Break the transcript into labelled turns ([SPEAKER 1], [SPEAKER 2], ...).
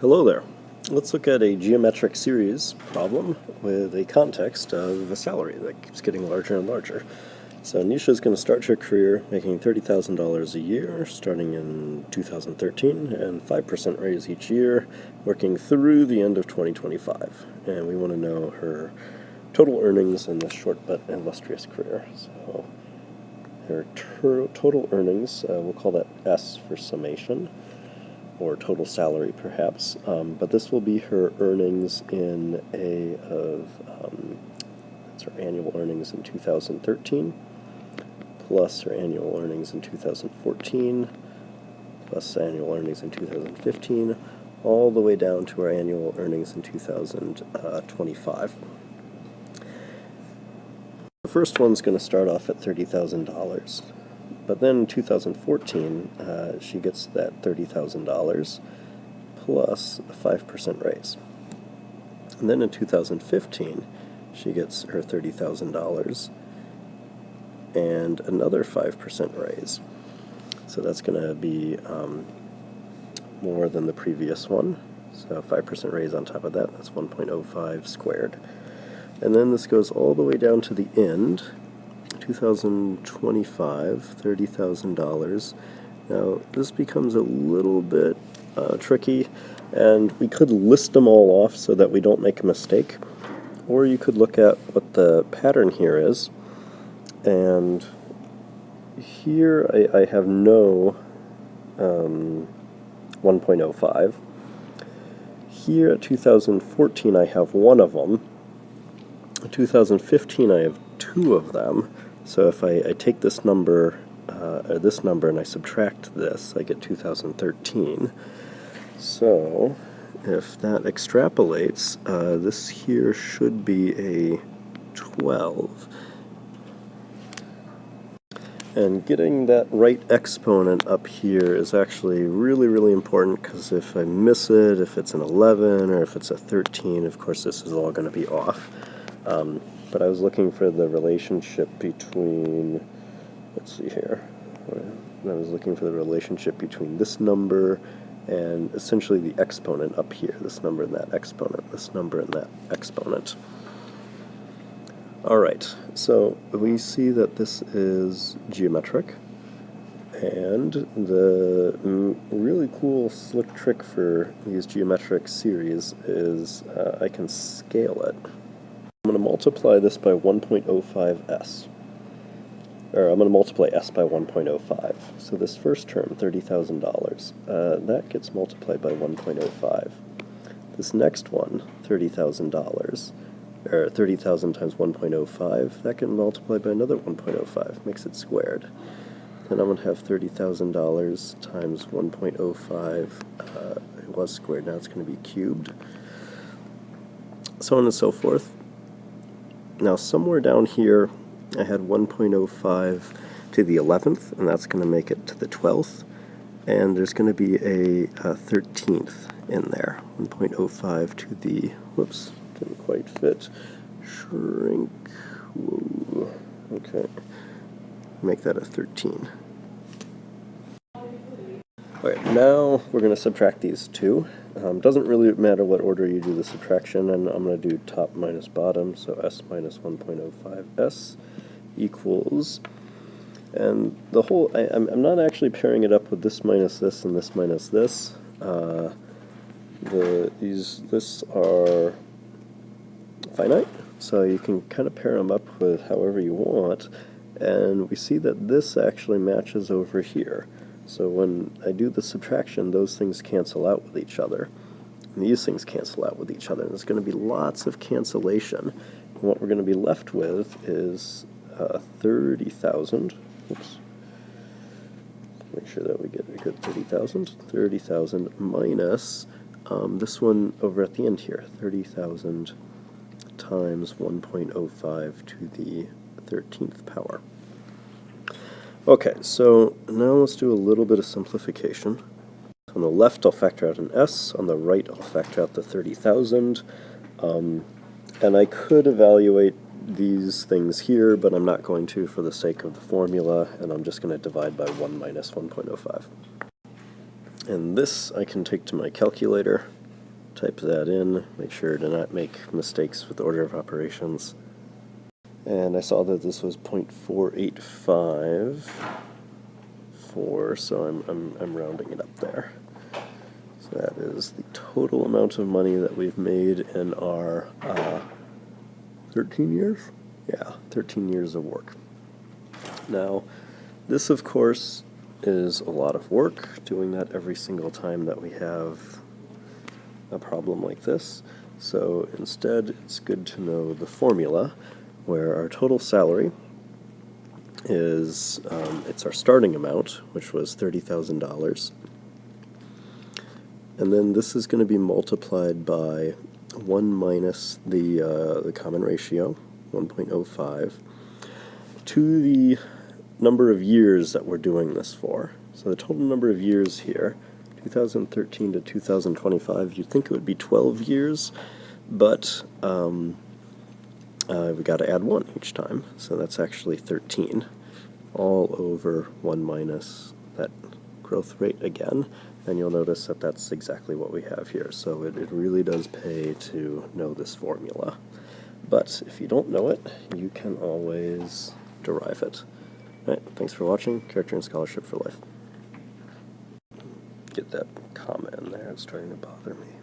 [SPEAKER 1] Hello there. Let's look at a geometric series problem with a context of a salary that keeps getting larger and larger. So Nisha is going to start her career making $30,000 a year starting in 2013 and 5% raise each year working through the end of 2025. And we want to know her total earnings in this short but illustrious career. So her total earnings, we'll call that S for summation, or total salary perhaps, but this will be her earnings in that's her annual earnings in 2013, plus her annual earnings in 2014, plus annual earnings in 2015, all the way down to her annual earnings in 2025. The first one's going to start off at $30,000. But then in 2014, she gets that $30,000 plus a 5% raise. And then in 2015, she gets her $30,000 and another 5% raise. So that's going to be more than the previous one. So 5% raise on top of that, that's 1.05 squared. And then this goes all the way down to the end. 2025, $30,000. Now, this becomes a little bit tricky, and we could list them all off so that we don't make a mistake, or you could look at what the pattern here is, and here I have no 1.05. Here at 2014, I have one of them. In 2015, I have two of them. So if I take this number and I subtract this, I get 2013. So if that extrapolates, this here should be a 12. And getting that right exponent up here is actually really, really important, because if I miss it, if it's an 11 or if it's a 13, of course this is all going to be off. But I was looking for the relationship between, let's see here, I was looking for the relationship between this number and essentially the exponent up here, this number and that exponent, this number and that exponent. Alright, so we see that this is geometric, and the really cool slick trick for these geometric series is I can scale it. I'm going to multiply this by 1.05s, or I'm going to multiply s by 1.05. So this first term, $30,000, that gets multiplied by 1.05. This next one, $30,000, or 30,000 times 1.05, that can multiply by another 1.05, makes it squared. Then I'm going to have $30,000 times 1.05, it was squared, now it's going to be cubed, so on and so forth. Now somewhere down here I had 1.05 to the 11th, and that's going to make it to the 12th, and there's going to be a 13th in there. 1.05 to the, whoops, didn't quite fit, shrink, whoa, okay, make that a 13. Alright, now we're going to subtract these two. Doesn't really matter what order you do the subtraction, and I'm going to do top minus bottom, so s minus 1.05s equals, and the whole, I'm not actually pairing it up with this minus this and this minus this. This are finite, so you can kind of pair them up with however you want, and we see that this actually matches over here. So when I do the subtraction, those things cancel out with each other, and these things cancel out with each other. And there's going to be lots of cancellation. And what we're going to be left with is 30,000. Oops. Make sure that we get a good 30,000. 30,000 minus this one over at the end here, 30,000 times 1.05 to the 13th power. Okay, so now let's do a little bit of simplification. On the left, I'll factor out an s. On the right, I'll factor out the 30,000. And I could evaluate these things here, but I'm not going to for the sake of the formula, and I'm just going to divide by 1 minus 1.05. And this I can take to my calculator, type that in, make sure to not make mistakes with the order of operations. And I saw that this was 0.485, so I'm rounding it up there. So that is the total amount of money that we've made in our 13 years? Yeah, 13 years of work. Now, this of course is a lot of work, doing that every single time that we have a problem like this. So instead, it's good to know the formula, where our total salary is, it's our starting amount, which was $30,000. And then this is going to be multiplied by 1 minus the common ratio, 1.05, to the number of years that we're doing this for. So the total number of years here, 2013 to 2025, you'd think it would be 12 years, but we got to add 1 each time, so that's actually 13, all over 1 minus that growth rate again, and you'll notice that that's exactly what we have here. So it really does pay to know this formula. But if you don't know it, you can always derive it. All right, thanks for watching. Character and Scholarship for Life. Get that comma in there, it's starting to bother me.